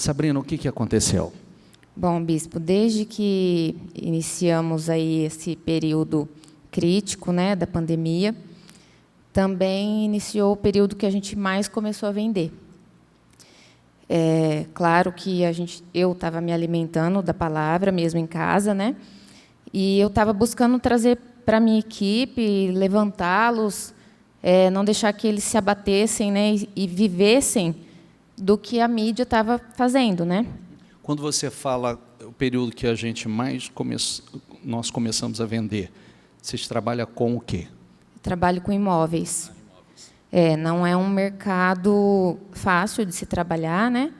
Sabrina, o que aconteceu? Bom, bispo, desde que iniciamos aí esse período crítico, né, da pandemia, também iniciou o período que a gente mais começou a vender. É claro que eu estava me alimentando da palavra mesmo em casa, né? E eu estava buscando trazer para a minha equipe, levantá-los, não deixar que eles se abatessem, né, e vivessem do que a mídia estava fazendo, né? Quando você fala o período que a gente nós começamos a vender, vocês trabalham com o quê? Eu trabalho com imóveis. Não é um mercado fácil de se trabalhar, né?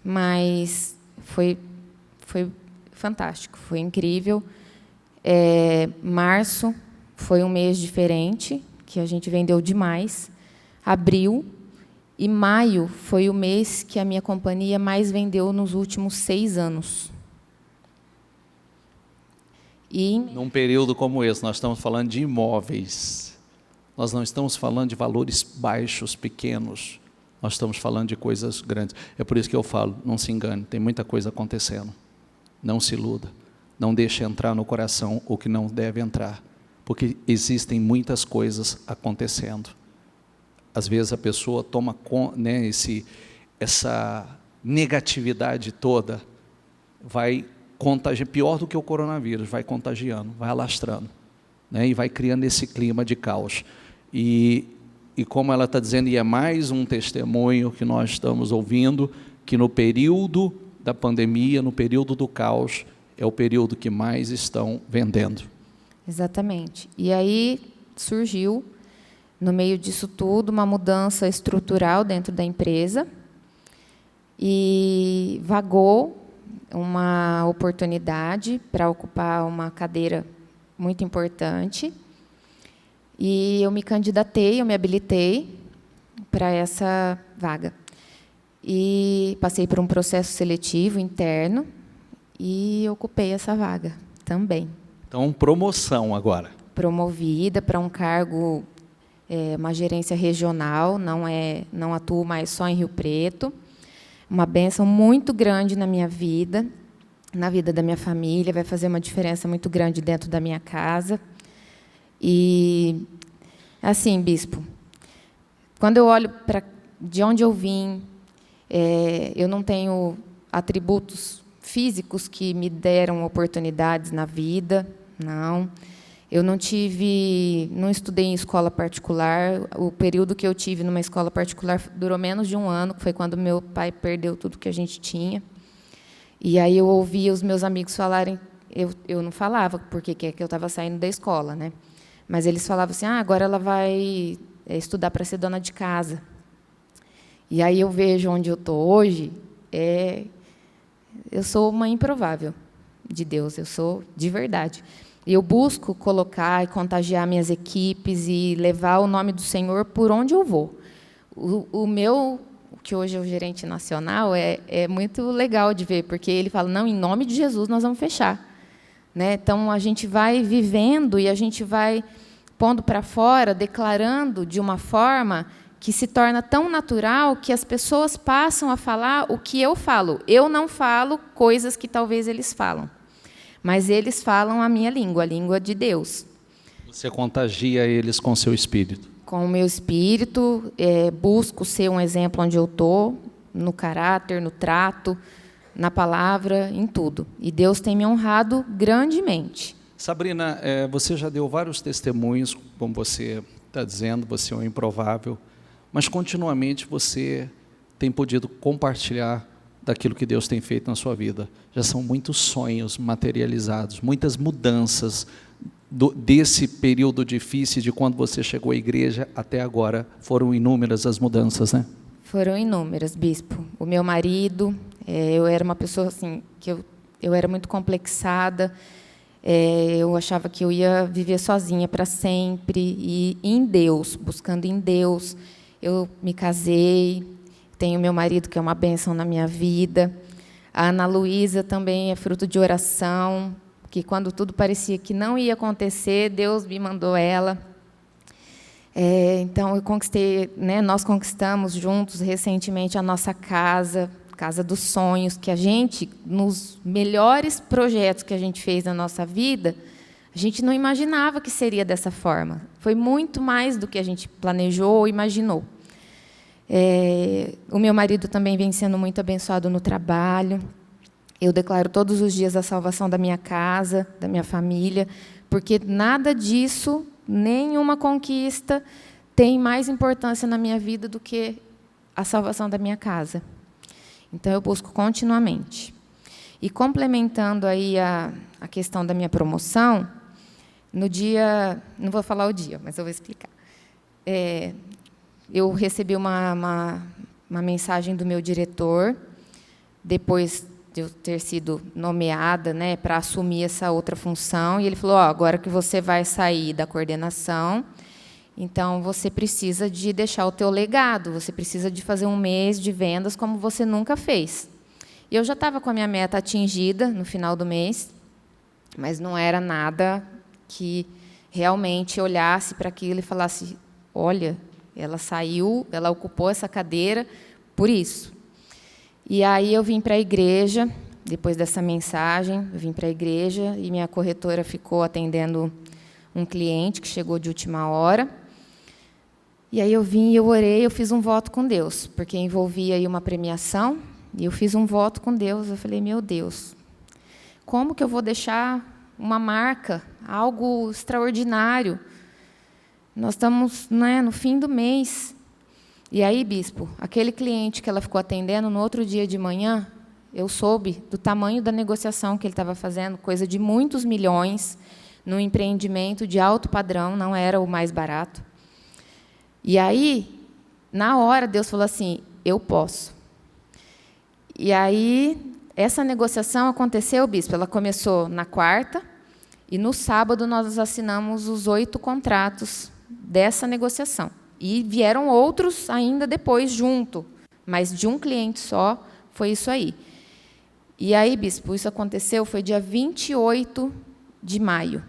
Mas foi fantástico, foi incrível. Março foi um mês diferente, que a gente vendeu demais. Abril e maio foi o mês que a minha companhia mais vendeu nos últimos 6 anos. Num período como esse, nós estamos falando de imóveis. Nós não estamos falando de valores baixos, pequenos. Nós estamos falando de coisas grandes. É por isso que eu falo, não se engane, tem muita coisa acontecendo. Não se iluda. Não deixe entrar no coração o que não deve entrar. Porque existem muitas coisas acontecendo. Às vezes a pessoa toma, né, essa negatividade toda, vai contagiar, pior do que o coronavírus, vai contagiando, vai alastrando, né, e vai criando esse clima de caos. E como ela está dizendo, e é mais um testemunho que nós estamos ouvindo, que no período da pandemia, no período do caos, é o período que mais estão vendendo. Exatamente. E aí surgiu, no meio disso tudo, uma mudança estrutural dentro da empresa e vagou uma oportunidade para ocupar uma cadeira muito importante. E eu me candidatei, eu me habilitei para essa vaga. E passei por um processo seletivo interno e ocupei essa vaga também. Então, promoção agora. Promovida para um cargo, uma gerência regional, não atuo mais só em Rio Preto. Uma bênção muito grande na minha vida, na vida da minha família, vai fazer uma diferença muito grande dentro da minha casa. E, assim, bispo, quando eu olho para de onde eu vim, eu não tenho atributos físicos que me deram oportunidades na vida, não. Eu não estudei em escola particular. O período que eu tive numa escola particular durou menos de 1 ano, que foi quando meu pai perdeu tudo que a gente tinha. E aí eu ouvia os meus amigos falarem, eu não falava porque que eu estava saindo da escola, né? Mas eles falavam assim, agora ela vai estudar para ser dona de casa. E aí eu vejo onde eu estou hoje, eu sou uma improvável de Deus, eu sou de verdade. Eu busco colocar e contagiar minhas equipes e levar o nome do Senhor por onde eu vou. O meu, que hoje é o gerente nacional, é muito legal de ver, porque ele fala, não, em nome de Jesus nós vamos fechar. Né? Então, a gente vai vivendo e a gente vai pondo para fora, declarando de uma forma que se torna tão natural que as pessoas passam a falar o que eu falo. Eu não falo coisas que talvez eles falam. Mas eles falam a minha língua, a língua de Deus. Você contagia eles com o seu espírito? Com o meu espírito, busco ser um exemplo onde eu estou, no caráter, no trato, na palavra, em tudo. E Deus tem me honrado grandemente. Sabrina, você já deu vários testemunhos, como você está dizendo, você é um improvável, mas continuamente você tem podido compartilhar daquilo que Deus tem feito na sua vida. Já são muitos sonhos materializados, muitas mudanças desse período difícil de quando você chegou à igreja até agora. Foram inúmeras as mudanças, né? Foram inúmeras, bispo. O meu marido, eu era uma pessoa assim, que eu era muito complexada, eu achava que eu ia viver sozinha para sempre, e em Deus, buscando em Deus, eu me casei. Tenho meu marido, que é uma bênção na minha vida. A Ana Luísa também é fruto de oração, que quando tudo parecia que não ia acontecer, Deus me mandou ela. Então, eu conquistei, né, nós conquistamos juntos recentemente a nossa casa casa dos sonhos, que a gente, nos melhores projetos que a gente fez na nossa vida, a gente não imaginava que seria dessa forma. Foi muito mais do que a gente planejou ou imaginou. O meu marido também vem sendo muito abençoado no trabalho. Eu declaro todos os dias a salvação da minha casa, da minha família, porque nada disso, nenhuma conquista, tem mais importância na minha vida do que a salvação da minha casa. Então, eu busco continuamente. E, complementando aí a questão da minha promoção, no dia... Não vou falar o dia, mas eu vou explicar. Eu recebi uma mensagem do meu diretor, depois de eu ter sido nomeada, né, para assumir essa outra função, e ele falou, agora que você vai sair da coordenação, então você precisa de deixar o teu legado, você precisa de fazer um mês de vendas como você nunca fez. E eu já estava com a minha meta atingida no final do mês, mas não era nada que realmente olhasse para aquilo e falasse, olha, ela saiu, ela ocupou essa cadeira por isso. E aí eu vim para a igreja, depois dessa mensagem, eu vim para a igreja e minha corretora ficou atendendo um cliente que chegou de última hora. E aí eu vim, eu orei, eu fiz um voto com Deus, porque envolvia aí uma premiação, e eu fiz um voto com Deus. Eu falei, meu Deus, como que eu vou deixar uma marca, algo extraordinário? Nós estamos, né, no fim do mês. E aí, bispo, aquele cliente que ela ficou atendendo, no outro dia de manhã, eu soube do tamanho da negociação que ele estava fazendo, coisa de muitos milhões, num empreendimento de alto padrão, não era o mais barato. E aí, na hora, Deus falou assim, eu posso. E aí, essa negociação aconteceu, bispo, ela começou na quarta, e no sábado nós assinamos os 8 contratos dessa negociação. E vieram outros ainda depois, junto, mas de um cliente só, foi isso aí. E aí, bispo, isso aconteceu, foi dia 28 de maio.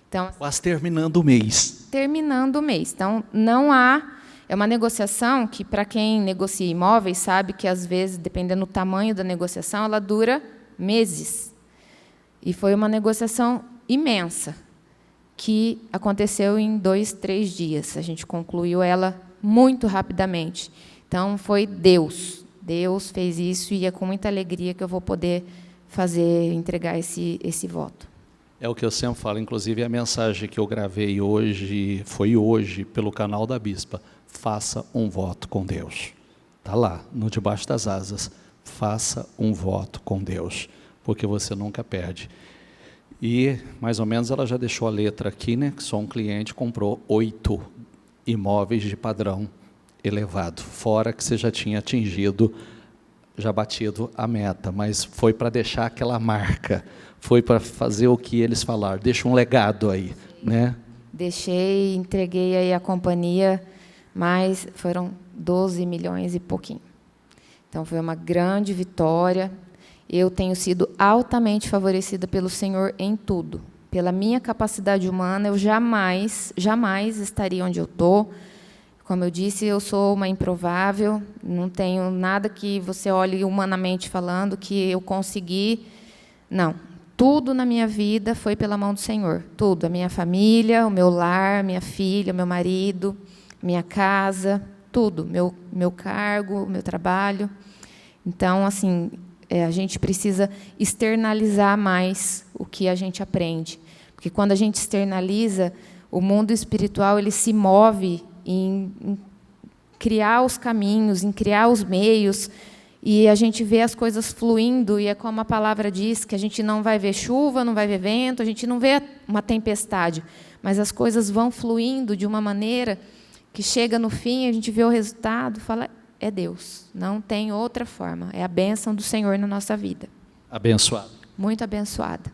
Então, quase terminando o mês. Terminando o mês. Então, não há... É uma negociação que, para quem negocia imóveis, sabe que, às vezes, dependendo do tamanho da negociação, ela dura meses. E foi uma negociação imensa, que aconteceu em 2, 3 dias. A gente concluiu ela muito rapidamente. Então, foi Deus. Deus fez isso e é com muita alegria que eu vou poder entregar esse voto. É o que eu sempre falo, inclusive a mensagem que eu gravei hoje, foi hoje, pelo canal da Bispa. Faça um voto com Deus. Está lá, no Debaixo das Asas. Faça um voto com Deus, porque você nunca perde. E, mais ou menos, ela já deixou a letra aqui, né? Que só um cliente comprou 8 imóveis de padrão elevado, fora que você já tinha atingido, já batido a meta, mas foi para deixar aquela marca, foi para fazer o que eles falaram, deixa um legado aí, né? Deixei, entreguei aí a companhia, mas foram 12 milhões e pouquinho. Então, foi uma grande vitória. Eu tenho sido altamente favorecida pelo Senhor em tudo. Pela minha capacidade humana, eu jamais estaria onde eu estou. Como eu disse, eu sou uma improvável, não tenho nada que você olhe humanamente falando que eu consegui. Não, tudo na minha vida foi pela mão do Senhor. Tudo, a minha família, o meu lar, minha filha, o meu marido, minha casa, tudo, meu cargo, meu trabalho. Então, assim... a gente precisa externalizar mais o que a gente aprende. Porque, quando a gente externaliza, o mundo espiritual ele se move em criar os caminhos, em criar os meios, e a gente vê as coisas fluindo, e é como a palavra diz, que a gente não vai ver chuva, não vai ver vento, a gente não vê uma tempestade, mas as coisas vão fluindo de uma maneira que chega no fim, a gente vê o resultado, fala... É Deus, não tem outra forma. É a bênção do Senhor na nossa vida. Abençoado. Muito abençoada.